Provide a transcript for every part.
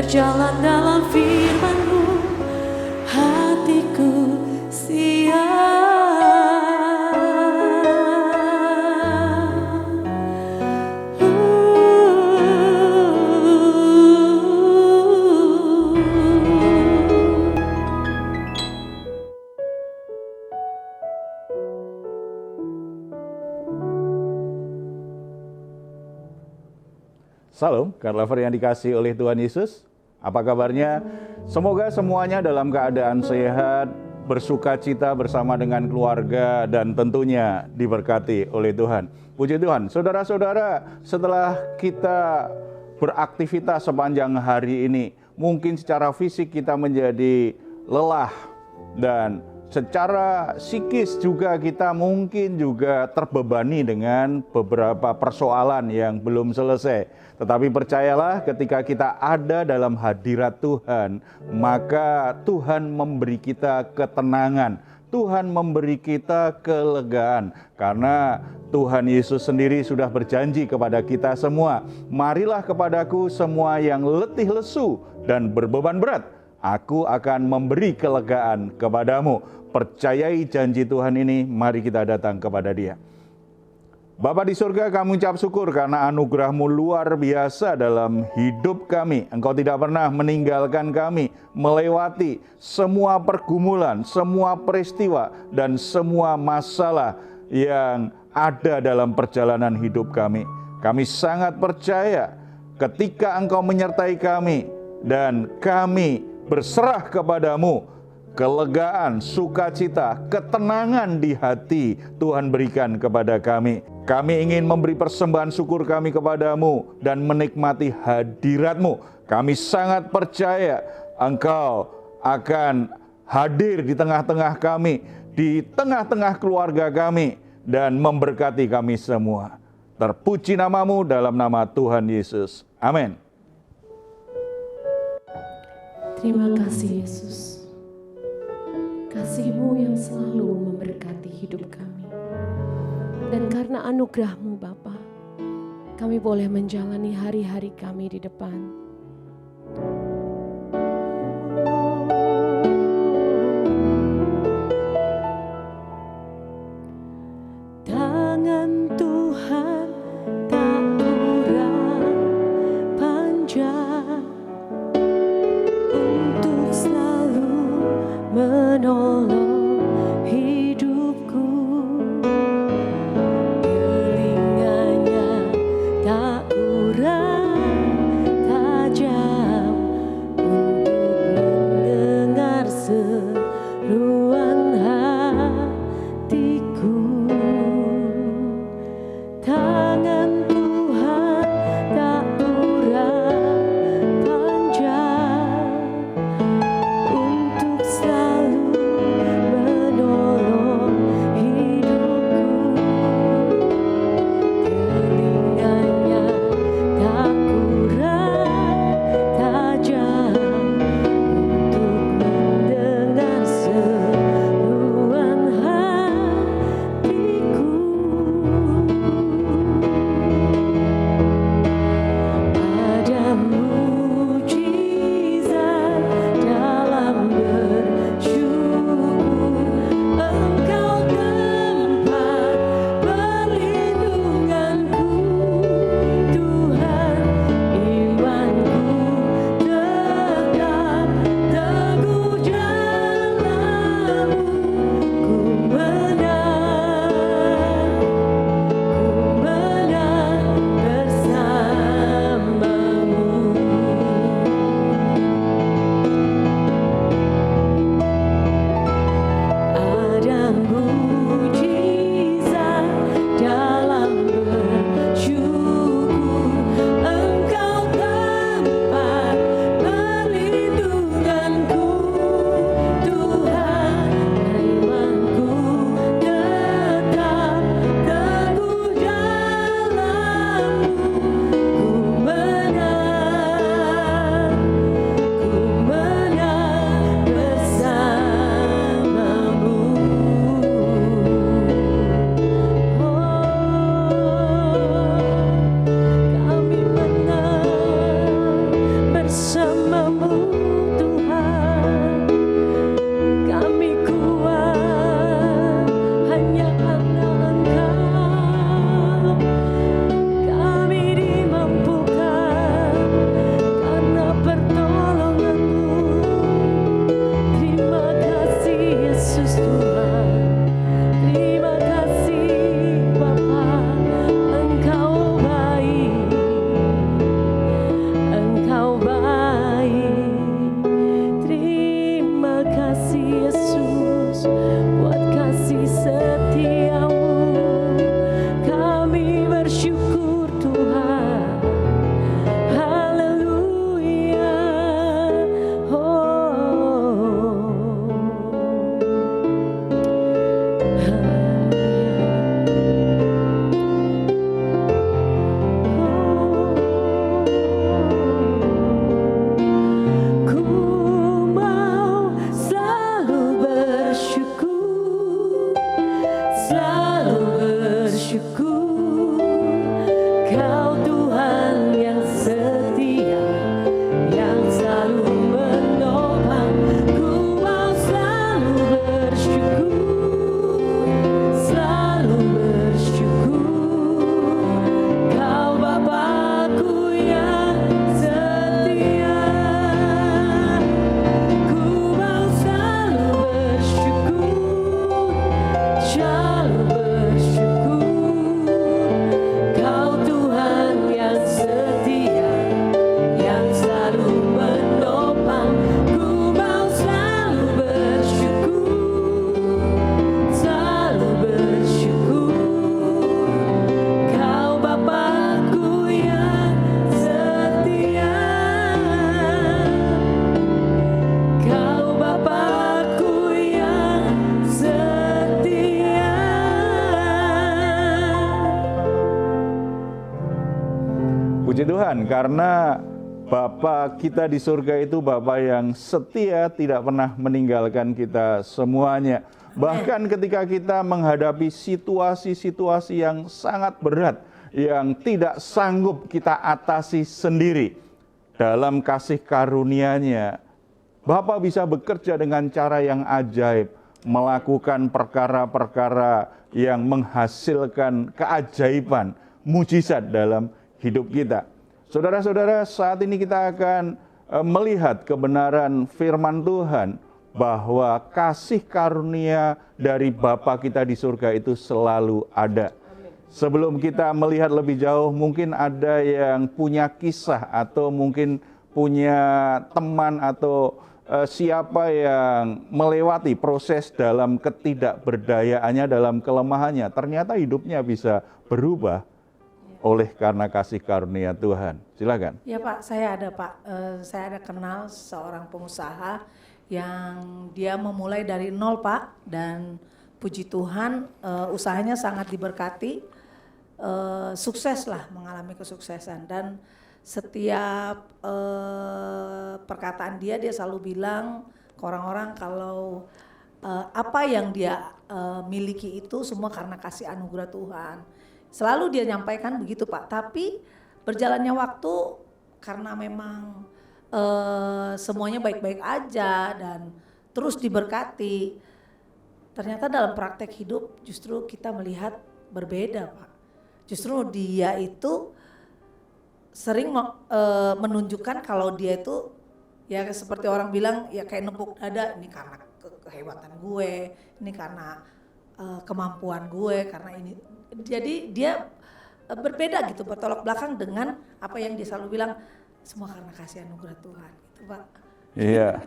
berjalan dalam firman-Mu, hatiku siap. Salam, God lover yang dikasihi oleh Tuhan Yesus. Apa kabarnya? Semoga semuanya dalam keadaan sehat, bersuka cita bersama dengan keluarga, dan tentunya diberkati oleh Tuhan. Puji Tuhan, saudara-saudara, setelah kita beraktivitas sepanjang hari ini, mungkin secara fisik kita menjadi lelah, dan secara psikis juga kita mungkin juga terbebani dengan beberapa persoalan yang belum selesai. Tetapi percayalah, ketika kita ada dalam hadirat Tuhan, maka Tuhan memberi kita ketenangan, Tuhan memberi kita kelegaan. Karena Tuhan Yesus sendiri sudah berjanji kepada kita semua, marilah kepadaku semua yang letih lesu dan berbeban berat, aku akan memberi kelegaan kepadamu. Percayai janji Tuhan ini, mari kita datang kepada Dia. Bapa di surga, kami ucap syukur karena anugerah-Mu luar biasa dalam hidup kami. Engkau tidak pernah meninggalkan kami, melewati semua pergumulan, semua peristiwa, dan semua masalah yang ada dalam perjalanan hidup kami. Kami sangat percaya ketika Engkau menyertai kami dan kami berserah kepadamu, kelegaan, sukacita, ketenangan di hati Tuhan berikan kepada kami. Kami ingin memberi persembahan syukur kami kepadamu dan menikmati hadirat-Mu. Kami sangat percaya Engkau akan hadir di tengah-tengah kami, di tengah-tengah keluarga kami, dan memberkati kami semua. Terpuji nama-Mu dalam nama Tuhan Yesus. Amin. Terima kasih Yesus. Kasih-Mu yang selalu memberkati hidup kami. Dan karena anugerah-Mu Bapa, kami boleh menjalani hari-hari kami di depan. Tangan Tuhan tak kurang panjang untuk selalu menolong hidupku. Telinganya tak kurang tajam untuk mendengar seruan hatiku. Tangan Tuhan tak kurang panjang untuk selalu menolong hidupku. Telinganya tak kurang tajam untuk mendengar seruan hatiku. Kau Tuhan yang setia, yang selalu menopang. Ku mau selalu bersyukur, selalu bersyukur. Kau Bapa-Ku yang setia. Ku mau selalu bersyukur, selalu bersyukur. Kau Tuhan yang setia, yang selalu menopang. Ku mau selalu bersyukur, selalu bersyukur. Kau Bapa-Ku yang setia. Kau Bapa-Ku yang setia. Puji Tuhan, karena Bapa kita di surga itu Bapa yang setia, tidak pernah meninggalkan kita semuanya. Bahkan ketika kita menghadapi situasi-situasi yang sangat berat, yang tidak sanggup kita atasi sendiri, dalam kasih karunia-Nya, Bapa bisa bekerja dengan cara yang ajaib, melakukan perkara-perkara yang menghasilkan keajaiban, mujizat dalam hidup kita. Saudara-saudara, saat ini kita akan melihat kebenaran firman Tuhan bahwa kasih karunia dari Bapa kita di surga itu selalu ada. Sebelum kita melihat lebih jauh, mungkin ada yang punya kisah atau mungkin punya teman atau siapa yang melewati proses dalam ketidakberdayaannya, dalam kelemahannya. Ternyata hidupnya bisa berubah oleh karena kasih karunia Tuhan. Silakan. Ya Pak, saya ada Pak. Saya ada kenal seorang pengusaha yang dia memulai dari nol Pak. Dan puji Tuhan usahanya sangat diberkati. Sukses lah, mengalami kesuksesan. Dan setiap perkataan dia selalu bilang ke orang-orang kalau apa yang dia miliki itu semua karena kasih anugerah Tuhan. Selalu dia nyampaikan begitu Pak, tapi berjalannya waktu karena memang semuanya baik-baik aja dan terus diberkati. Ternyata dalam praktek hidup justru kita melihat berbeda Pak. Justru dia itu sering menunjukkan kalau dia itu ya seperti orang bilang ya kayak nepuk dada, ini karena kehebatan gue, ini karena kemampuan gue, karena ini. Jadi dia berbeda gitu, bertolak belakang dengan apa yang dia selalu bilang, semua karena kasih anugerah Tuhan gitu Pak. Iya.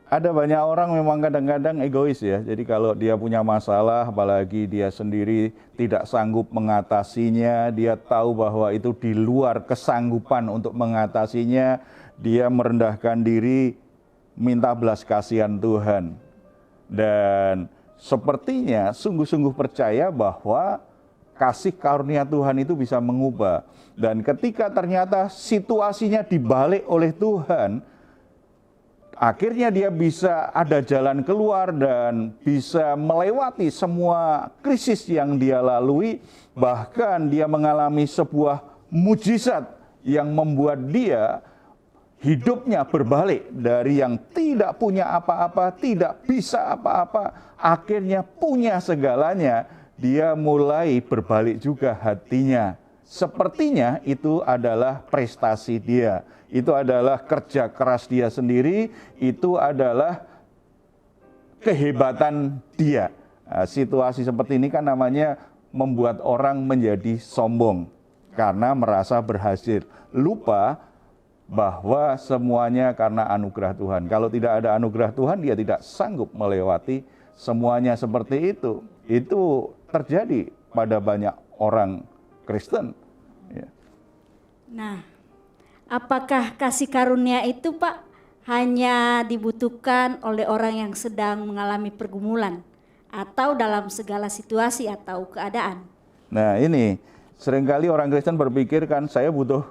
Ada banyak orang memang kadang-kadang egois ya. Jadi kalau dia punya masalah, apalagi dia sendiri tidak sanggup mengatasinya, dia tahu bahwa itu di luar kesanggupan untuk mengatasinya, dia merendahkan diri, minta belas kasihan Tuhan. Dan sepertinya sungguh-sungguh percaya bahwa kasih karunia Tuhan itu bisa mengubah. Dan ketika ternyata situasinya dibalik oleh Tuhan, akhirnya dia bisa ada jalan keluar dan bisa melewati semua krisis yang dia lalui. Bahkan dia mengalami sebuah mujizat yang membuat dia hidupnya berbalik dari yang tidak punya apa-apa, tidak bisa apa-apa, akhirnya punya segalanya. Dia mulai berbalik juga hatinya. Sepertinya itu adalah prestasi dia. Itu adalah kerja keras dia sendiri. Itu adalah kehebatan dia. Nah, situasi seperti ini kan namanya membuat orang menjadi sombong karena merasa berhasil. Lupa bahwa semuanya karena anugerah Tuhan. Kalau tidak ada anugerah Tuhan, dia tidak sanggup melewati semuanya seperti itu. Itu terjadi pada banyak orang Kristen. Ya. Nah, apakah kasih karunia itu Pak hanya dibutuhkan oleh orang yang sedang mengalami pergumulan atau dalam segala situasi atau keadaan? Nah ini, seringkali orang Kristen berpikir kan saya butuh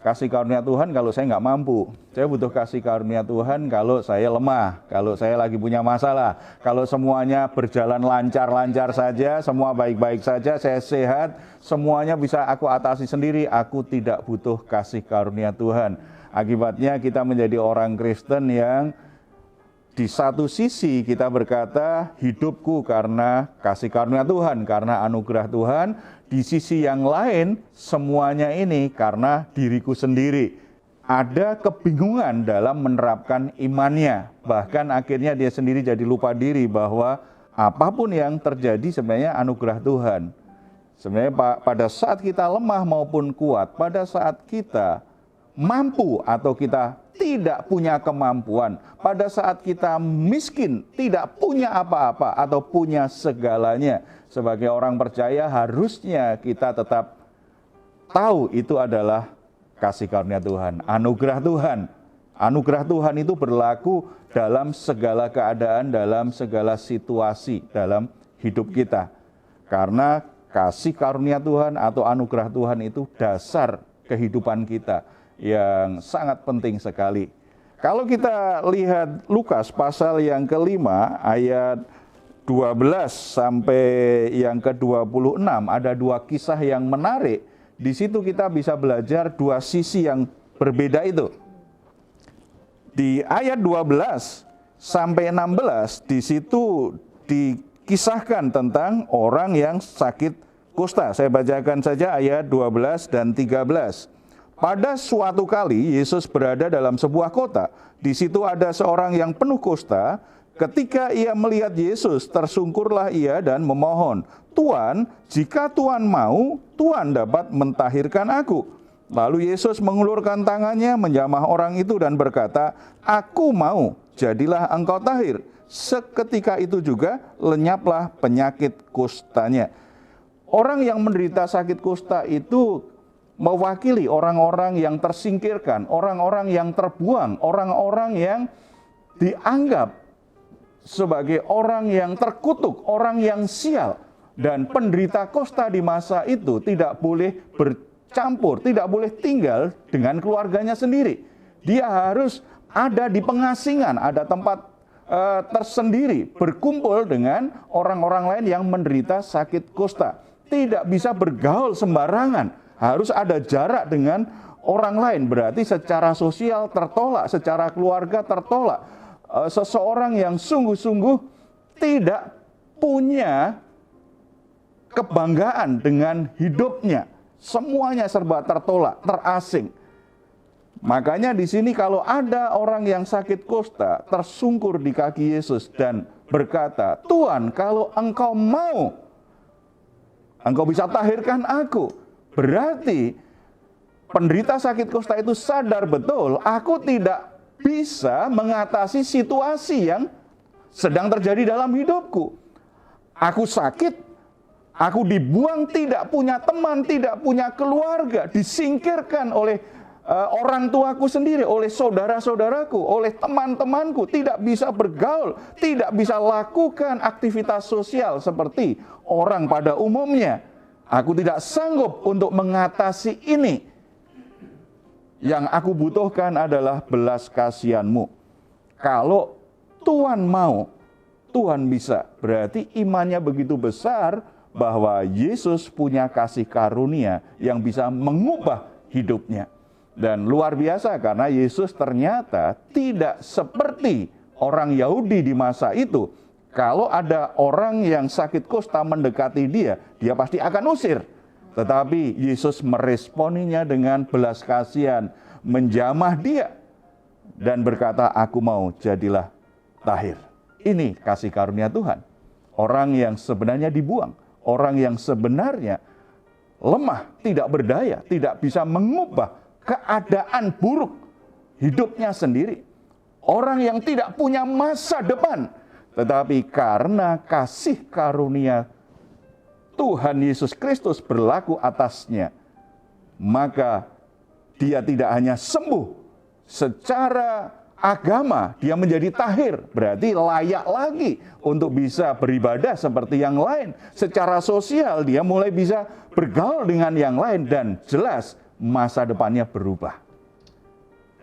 kasih karunia Tuhan kalau saya nggak mampu. Saya butuh kasih karunia Tuhan kalau saya lemah, kalau saya lagi punya masalah. Kalau semuanya berjalan lancar-lancar saja, semua baik-baik saja, saya sehat, semuanya bisa aku atasi sendiri, aku tidak butuh kasih karunia Tuhan. Akibatnya kita menjadi orang Kristen yang di satu sisi kita berkata, hidupku karena kasih karunia Tuhan, karena anugerah Tuhan. Di sisi yang lain, semuanya ini karena diriku sendiri. Ada kebingungan dalam menerapkan imannya. Bahkan akhirnya dia sendiri jadi lupa diri bahwa apapun yang terjadi sebenarnya anugerah Tuhan. Sebenarnya pada saat kita lemah maupun kuat, pada saat kita mampu atau kita tidak punya kemampuan, pada saat kita miskin, tidak punya apa-apa atau punya segalanya, sebagai orang percaya harusnya kita tetap tahu itu adalah kasih karunia Tuhan, anugerah Tuhan. Anugerah Tuhan itu berlaku dalam segala keadaan, dalam segala situasi dalam hidup kita. Karena kasih karunia Tuhan atau anugerah Tuhan itu dasar kehidupan kita yang sangat penting sekali. Kalau kita lihat Lukas pasal yang kelima ayat 12 sampai yang ke-26, ada dua kisah yang menarik. Di situ kita bisa belajar dua sisi yang berbeda itu. Di ayat 12 sampai 16, di situ dikisahkan tentang orang yang sakit kusta. Saya bacakan saja ayat 12 dan 13. Pada suatu kali Yesus berada dalam sebuah kota. Di situ ada seorang yang penuh kusta. Ketika ia melihat Yesus, tersungkurlah ia dan memohon, "Tuan, jika Tuan mau, Tuan dapat mentahirkan aku." Lalu Yesus mengulurkan tangannya, menjamah orang itu dan berkata, "Aku mau, jadilah engkau tahir." Seketika itu juga lenyaplah penyakit kustanya. Orang yang menderita sakit kusta itu mewakili orang-orang yang tersingkirkan, orang-orang yang terbuang, orang-orang yang dianggap sebagai orang yang terkutuk, orang yang sial. Dan penderita kusta di masa itu tidak boleh bercampur, tidak boleh tinggal dengan keluarganya sendiri. Dia harus ada di pengasingan, ada tempat tersendiri, berkumpul dengan orang-orang lain yang menderita sakit kusta. Tidak bisa bergaul sembarangan, harus ada jarak dengan orang lain. Berarti secara sosial tertolak, secara keluarga tertolak. Seseorang yang sungguh-sungguh tidak punya kebanggaan dengan hidupnya. Semuanya serba tertolak, terasing. Makanya di sini kalau ada orang yang sakit kusta tersungkur di kaki Yesus dan berkata, "Tuan, kalau engkau mau, engkau bisa tahirkan aku." Berarti penderita sakit kusta itu sadar betul, aku tidak bisa mengatasi situasi yang sedang terjadi dalam hidupku. Aku sakit, aku dibuang, tidak punya teman, tidak punya keluarga, disingkirkan oleh orang tuaku sendiri, oleh saudara-saudaraku, oleh teman-temanku, tidak bisa bergaul, tidak bisa lakukan aktivitas sosial seperti orang pada umumnya. Aku tidak sanggup untuk mengatasi ini. Yang aku butuhkan adalah belas kasihan-Mu. Kalau Tuhan mau, Tuhan bisa. Berarti imannya begitu besar bahwa Yesus punya kasih karunia yang bisa mengubah hidupnya. Dan luar biasa karena Yesus ternyata tidak seperti orang Yahudi di masa itu. Kalau ada orang yang sakit kusta mendekati dia, dia pasti akan usir. Tetapi Yesus meresponinya dengan belas kasihan, menjamah dia dan berkata, "Aku mau, jadilah tahir." Ini kasih karunia Tuhan. Orang yang sebenarnya dibuang, orang yang sebenarnya lemah, tidak berdaya, tidak bisa mengubah keadaan buruk hidupnya sendiri. Orang yang tidak punya masa depan, tetapi karena kasih karunia Tuhan Yesus Kristus berlaku atasnya, maka dia tidak hanya sembuh secara agama, dia menjadi tahir, berarti layak lagi untuk bisa beribadah seperti yang lain. Secara sosial dia mulai bisa bergaul dengan yang lain dan jelas masa depannya berubah.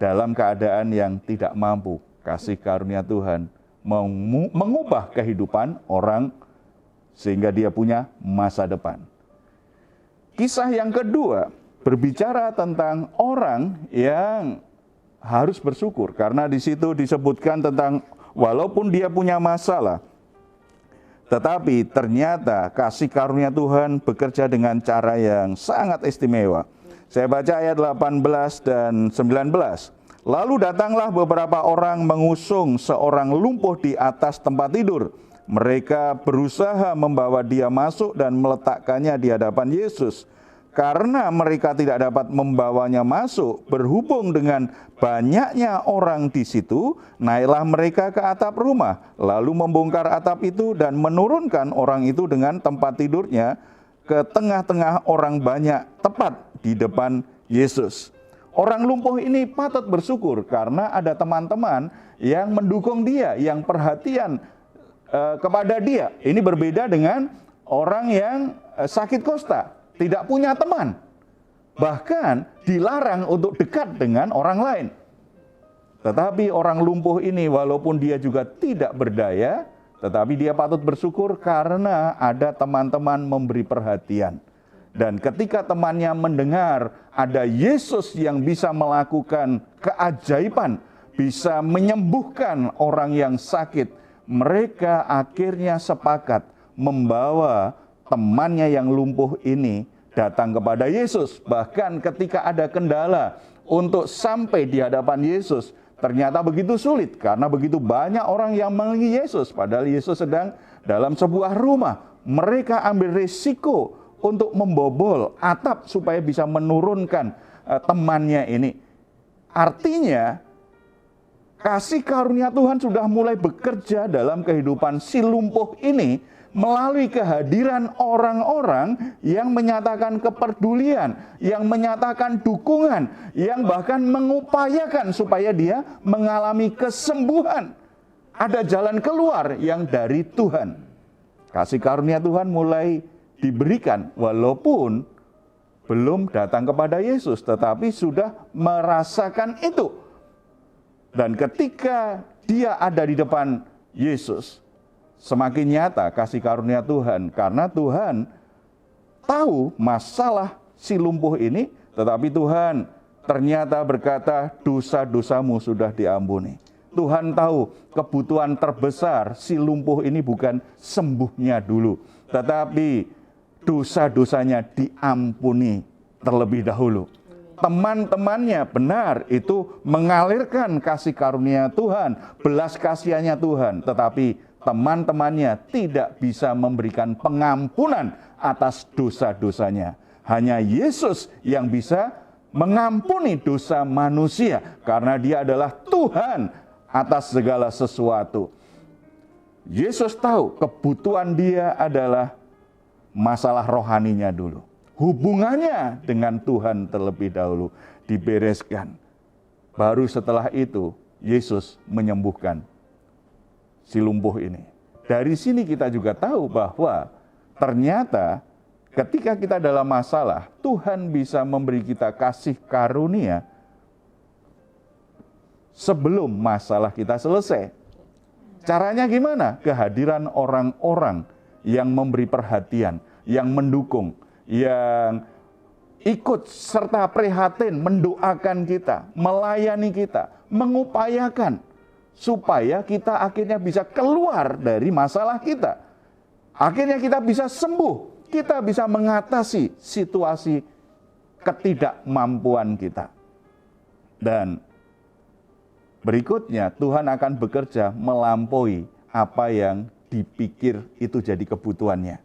Dalam keadaan yang tidak mampu, kasih karunia Tuhan mengubah kehidupan orang sehingga dia punya masa depan. Kisah yang kedua berbicara tentang orang yang harus bersyukur, karena di situ disebutkan tentang walaupun dia punya masalah, tetapi ternyata kasih karunia Tuhan bekerja dengan cara yang sangat istimewa. Saya baca ayat 18 dan 19. Lalu datanglah beberapa orang mengusung seorang lumpuh di atas tempat tidur. Mereka berusaha membawa dia masuk dan meletakkannya di hadapan Yesus. Karena mereka tidak dapat membawanya masuk, berhubung dengan banyaknya orang di situ, naiklah mereka ke atap rumah, lalu membongkar atap itu dan menurunkan orang itu dengan tempat tidurnya ke tengah-tengah orang banyak, tepat di depan Yesus. Orang lumpuh ini patut bersyukur karena ada teman-teman yang mendukung dia, yang perhatian kepada dia. Ini berbeda dengan orang yang sakit kusta, tidak punya teman, bahkan dilarang untuk dekat dengan orang lain. Tetapi orang lumpuh ini walaupun dia juga tidak berdaya, tetapi dia patut bersyukur karena ada teman-teman memberi perhatian. Dan ketika temannya mendengar ada Yesus yang bisa melakukan keajaiban, bisa menyembuhkan orang yang sakit, mereka akhirnya sepakat membawa temannya yang lumpuh ini datang kepada Yesus. Bahkan ketika ada kendala untuk sampai di hadapan Yesus, ternyata begitu sulit karena begitu banyak orang yang mengelilingi Yesus. Padahal Yesus sedang dalam sebuah rumah. Mereka ambil risiko untuk membobol atap supaya bisa menurunkan temannya ini. Artinya kasih karunia Tuhan sudah mulai bekerja dalam kehidupan si lumpuh ini melalui kehadiran orang-orang yang menyatakan kepedulian, yang menyatakan dukungan, yang bahkan mengupayakan supaya dia mengalami kesembuhan. Ada jalan keluar yang dari Tuhan. Kasih karunia Tuhan mulai diberikan walaupun belum datang kepada Yesus, tetapi sudah merasakan itu. Dan ketika dia ada di depan Yesus, semakin nyata kasih karunia Tuhan, karena Tuhan tahu masalah si lumpuh ini, tetapi Tuhan ternyata berkata, dosa-dosamu sudah diampuni. Tuhan tahu kebutuhan terbesar si lumpuh ini bukan sembuhnya dulu, tetapi dosa-dosanya diampuni terlebih dahulu. Teman-temannya benar itu mengalirkan kasih karunia Tuhan, belas kasihannya Tuhan, tetapi teman-temannya tidak bisa memberikan pengampunan atas dosa-dosanya. Hanya Yesus yang bisa mengampuni dosa manusia karena dia adalah Tuhan atas segala sesuatu. Yesus tahu kebutuhan dia adalah masalah rohaninya dulu. Hubungannya dengan Tuhan terlebih dahulu dibereskan. Baru setelah itu Yesus menyembuhkan si lumpuh ini. Dari sini kita juga tahu bahwa ternyata ketika kita dalam masalah, Tuhan bisa memberi kita kasih karunia sebelum masalah kita selesai. Caranya gimana? Kehadiran orang-orang yang memberi perhatian, yang mendukung, yang ikut serta prihatin mendoakan kita, melayani kita, mengupayakan supaya kita akhirnya bisa keluar dari masalah kita. Akhirnya kita bisa sembuh, kita bisa mengatasi situasi ketidakmampuan kita. Dan berikutnya Tuhan akan bekerja melampaui apa yang dipikir itu jadi kebutuhannya.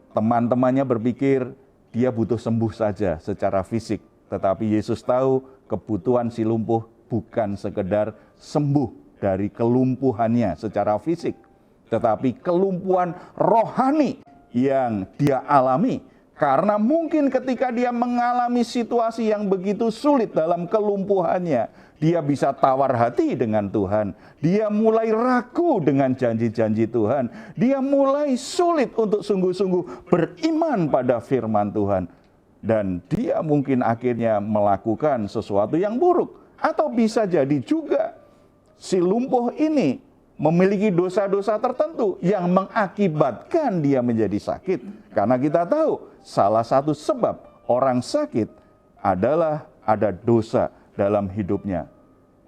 Teman-temannya berpikir dia butuh sembuh saja secara fisik, tetapi Yesus tahu kebutuhan si lumpuh bukan sekedar sembuh dari kelumpuhannya secara fisik, tetapi kelumpuhan rohani yang dia alami. Karena mungkin ketika dia mengalami situasi yang begitu sulit dalam kelumpuhannya, dia bisa tawar hati dengan Tuhan. Dia mulai ragu dengan janji-janji Tuhan. Dia mulai sulit untuk sungguh-sungguh beriman pada firman Tuhan. Dan dia mungkin akhirnya melakukan sesuatu yang buruk. Atau bisa jadi juga si lumpuh ini memiliki dosa-dosa tertentu yang mengakibatkan dia menjadi sakit. Karena kita tahu salah satu sebab orang sakit adalah ada dosa dalam hidupnya.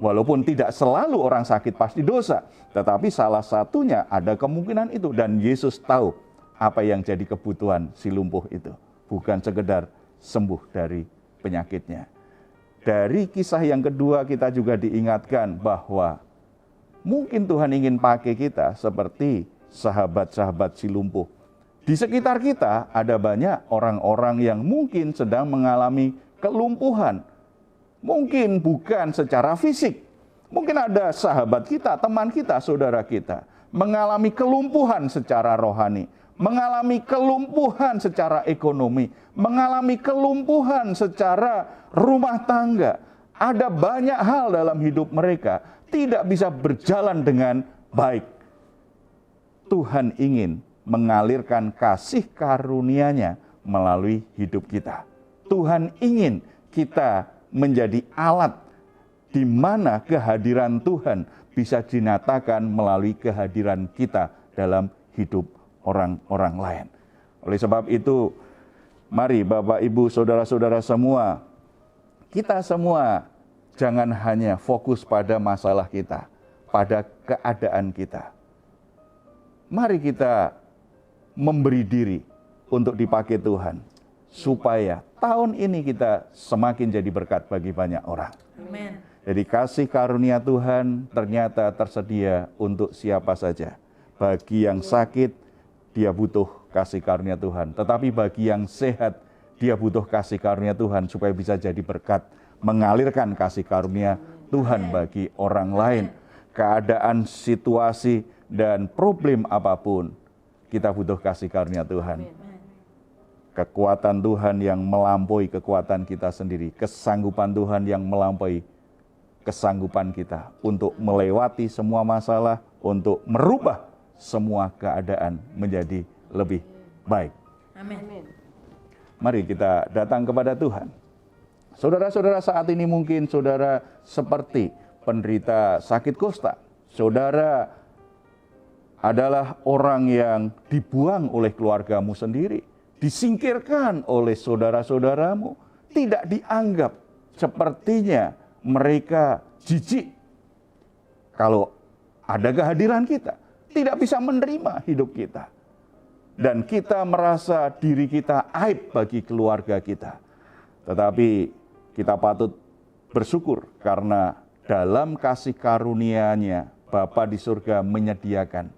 Walaupun tidak selalu orang sakit pasti dosa, tetapi salah satunya ada kemungkinan itu. Dan Yesus tahu apa yang jadi kebutuhan si lumpuh itu. Bukan sekedar sembuh dari penyakitnya. Dari kisah yang kedua kita juga diingatkan bahwa mungkin Tuhan ingin pakai kita seperti sahabat-sahabat si lumpuh. Di sekitar kita ada banyak orang-orang yang mungkin sedang mengalami kelumpuhan. Mungkin bukan secara fisik. Mungkin ada sahabat kita, teman kita, saudara kita mengalami kelumpuhan secara rohani, mengalami kelumpuhan secara ekonomi, mengalami kelumpuhan secara rumah tangga. Ada banyak hal dalam hidup mereka tidak bisa berjalan dengan baik. Tuhan ingin mengalirkan kasih karunia-Nya melalui hidup kita. Tuhan ingin kita menjadi alat di mana kehadiran Tuhan bisa dinyatakan melalui kehadiran kita dalam hidup orang-orang lain. Oleh sebab itu, mari Bapak, Ibu, Saudara-saudara semua, kita semua jangan hanya fokus pada masalah kita, pada keadaan kita. Mari kita memberi diri untuk dipakai Tuhan, supaya tahun ini kita semakin jadi berkat bagi banyak orang. Amin. Jadi kasih karunia Tuhan ternyata tersedia untuk siapa saja. Bagi yang sakit, dia butuh kasih karunia Tuhan. Tetapi bagi yang sehat, dia butuh kasih karunia Tuhan supaya bisa jadi berkat, mengalirkan kasih karunia Tuhan bagi orang lain. Keadaan, situasi, dan problem apapun, kita butuh kasih karunia Tuhan. Kekuatan Tuhan yang melampaui kekuatan kita sendiri. Kesanggupan Tuhan yang melampaui kesanggupan kita untuk melewati semua masalah, untuk merubah semua keadaan menjadi lebih baik. Amin. Mari kita datang kepada Tuhan. Saudara-saudara, saat ini mungkin saudara seperti penderita sakit kusta. Saudara adalah orang yang dibuang oleh keluargamu sendiri, disingkirkan oleh saudara-saudaramu, tidak dianggap, sepertinya mereka jijik kalau ada kehadiran kita, tidak bisa menerima hidup kita. Dan kita merasa diri kita aib bagi keluarga kita. Tetapi kita patut bersyukur karena dalam kasih karunia-Nya Bapa di surga menyediakan,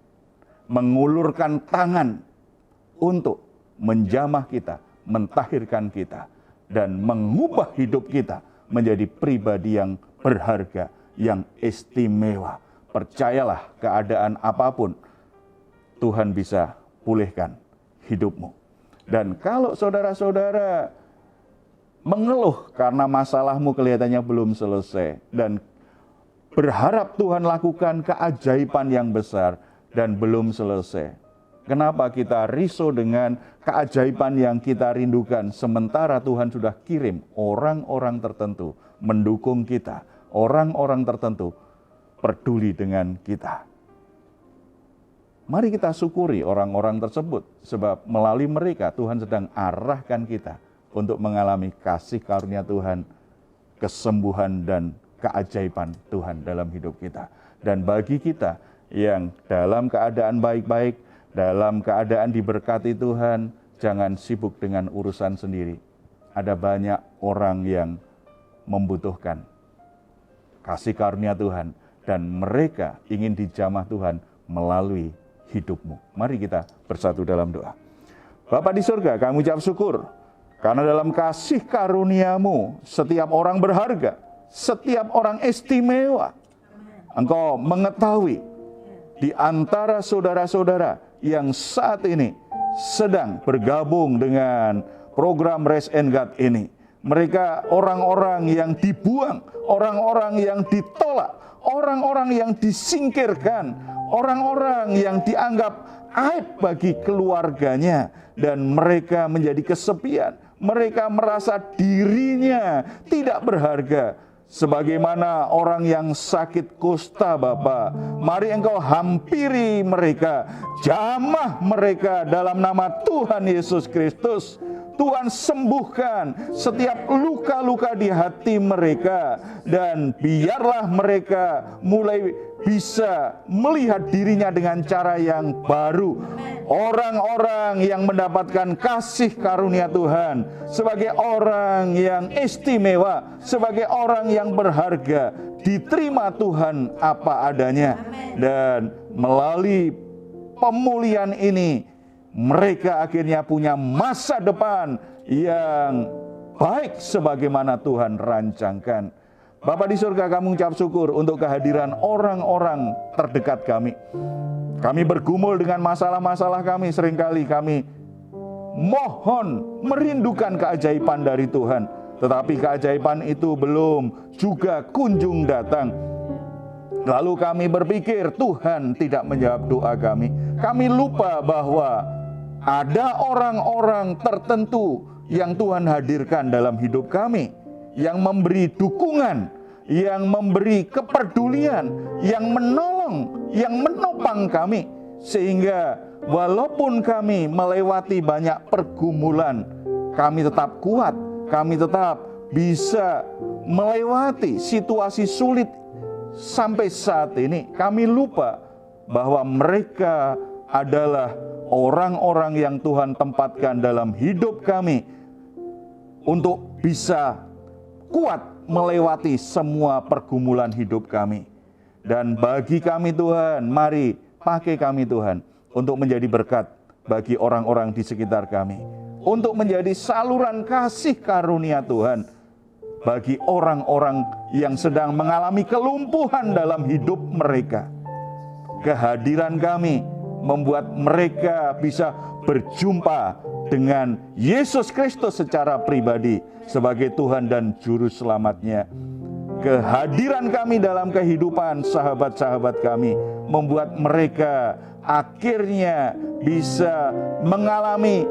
mengulurkan tangan untuk menjamah kita, mentahirkan kita, dan mengubah hidup kita menjadi pribadi yang berharga, yang istimewa. Percayalah, keadaan apapun Tuhan bisa pulihkan hidupmu. Dan kalau saudara-saudara mengeluh karena masalahmu kelihatannya belum selesai dan berharap Tuhan lakukan keajaiban yang besar dan belum selesai, kenapa kita risau dengan keajaiban yang kita rindukan sementara Tuhan sudah kirim orang-orang tertentu mendukung kita, orang-orang tertentu peduli dengan kita. Mari kita syukuri orang-orang tersebut sebab melalui mereka Tuhan sedang arahkan kita untuk mengalami kasih karunia Tuhan, kesembuhan dan keajaiban Tuhan dalam hidup kita. Dan bagi kita yang dalam keadaan baik-baik, dalam keadaan diberkati Tuhan, jangan sibuk dengan urusan sendiri. Ada banyak orang yang membutuhkan kasih karunia Tuhan dan mereka ingin dijamah Tuhan melalui hidupmu. Mari kita bersatu dalam doa. Bapa di surga, kami ucap syukur karena dalam kasih karunia-Mu setiap orang berharga, setiap orang istimewa. Engkau mengetahui di antara saudara-saudara yang saat ini sedang bergabung dengan program Raise and God ini. Mereka orang-orang yang dibuang, orang-orang yang ditolak, orang-orang yang disingkirkan, orang-orang yang dianggap aib bagi keluarganya, dan mereka menjadi kesepian. mereka merasa dirinya tidak berharga. Sebagaimana orang yang sakit kusta Bapa, mari Engkau hampiri mereka, jamah mereka dalam nama Tuhan Yesus Kristus. Tuhan sembuhkan setiap luka-luka di hati mereka, dan biarlah mereka mulai bisa melihat dirinya dengan cara yang baru. Orang-orang yang mendapatkan kasih karunia Tuhan sebagai orang yang istimewa, sebagai orang yang berharga, diterima Tuhan apa adanya. Dan melalui pemulihan ini, mereka akhirnya punya masa depan yang baik sebagaimana Tuhan rancangkan. Bapa di surga, kami ucap syukur untuk kehadiran orang-orang terdekat kami. Kami bergumul dengan masalah-masalah kami, seringkali kami mohon merindukan keajaiban dari Tuhan. Tetapi keajaiban itu belum juga kunjung datang. Lalu kami berpikir Tuhan tidak menjawab doa kami. Kami lupa bahwa ada orang-orang tertentu yang Tuhan hadirkan dalam hidup kami, yang memberi dukungan, yang memberi kepedulian, yang menolong, yang menopang kami. Sehingga walaupun kami melewati banyak pergumulan, kami tetap kuat, kami tetap bisa melewati situasi sulit sampai saat ini. Kami lupa bahwa mereka adalah orang-orang yang Tuhan tempatkan dalam hidup kami untuk bisa kuat melewati semua pergumulan hidup kami. Dan bagi kami Tuhan, mari pakai kami Tuhan untuk menjadi berkat bagi orang-orang di sekitar kami, untuk menjadi saluran kasih karunia Tuhan bagi orang-orang yang sedang mengalami kelumpuhan dalam hidup mereka. Kehadiran kami membuat mereka bisa berjumpa dengan Yesus Kristus secara pribadi sebagai Tuhan dan Juru Selamatnya. Kehadiran kami dalam kehidupan sahabat-sahabat kami membuat mereka akhirnya bisa mengalami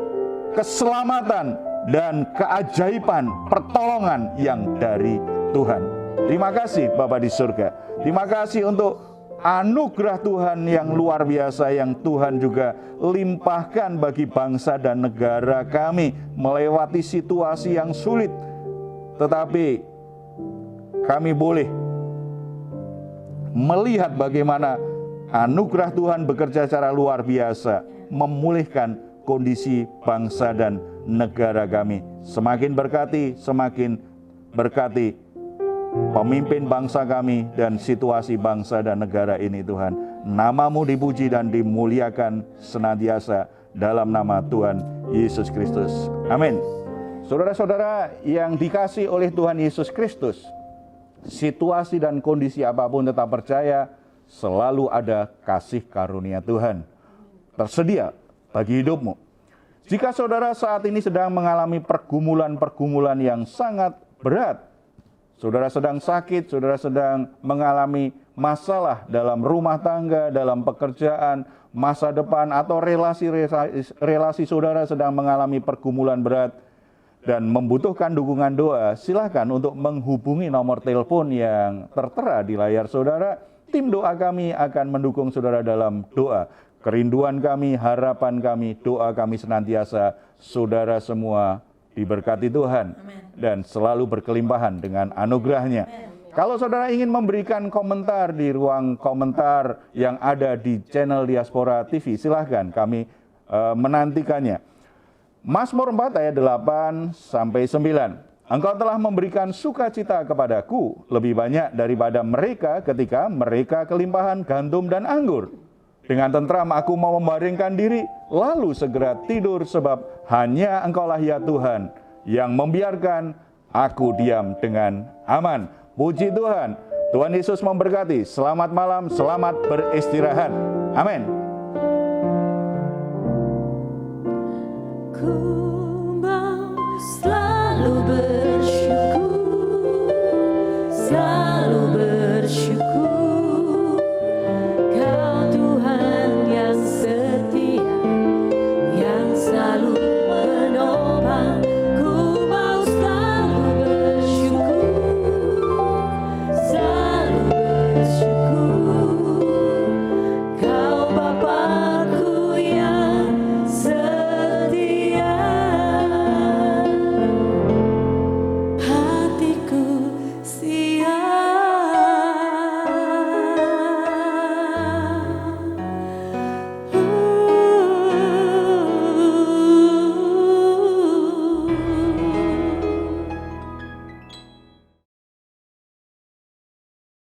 keselamatan dan keajaiban pertolongan yang dari Tuhan. Terima kasih Bapa di surga. Terima kasih untuk anugerah Tuhan yang luar biasa yang Tuhan juga limpahkan bagi bangsa dan negara kami melewati situasi yang sulit. Tetapi kami boleh melihat bagaimana anugerah Tuhan bekerja secara luar biasa memulihkan kondisi bangsa dan negara kami. Semakin berkati pemimpin bangsa kami dan situasi bangsa dan negara ini Tuhan. Nama-Mu dipuji dan dimuliakan senantiasa dalam nama Tuhan Yesus Kristus. Amin. Saudara-saudara yang dikasihi oleh Tuhan Yesus Kristus, situasi dan kondisi apapun tetap percaya selalu ada kasih karunia Tuhan tersedia bagi hidupmu. Jika saudara saat ini sedang mengalami pergumulan-pergumulan yang sangat berat, saudara sedang sakit, saudara sedang mengalami masalah dalam rumah tangga, dalam pekerjaan, masa depan, atau relasi saudara sedang mengalami pergumulan berat dan membutuhkan dukungan doa, silakan untuk menghubungi nomor telepon yang tertera di layar saudara. Tim doa kami akan mendukung saudara dalam doa. Kerinduan kami, harapan kami, doa kami senantiasa saudara semua diberkati Tuhan dan selalu berkelimpahan dengan anugerahnya. Kalau saudara ingin memberikan komentar di ruang komentar yang ada di channel Diaspora TV, silahkan, kami menantikannya. Mazmur 4 ayat 8-9. Engkau telah memberikan sukacita kepadaku lebih banyak daripada mereka ketika mereka kelimpahan gandum dan anggur. Dengan tentram aku mau membaringkan diri, lalu segera tidur, sebab hanya Engkaulah ya Tuhan yang membiarkan aku diam dengan aman. Puji Tuhan. Tuhan Yesus memberkati. Selamat malam, selamat beristirahat. Amin. Ku mau selalu bersyukur, selalu bersyukur.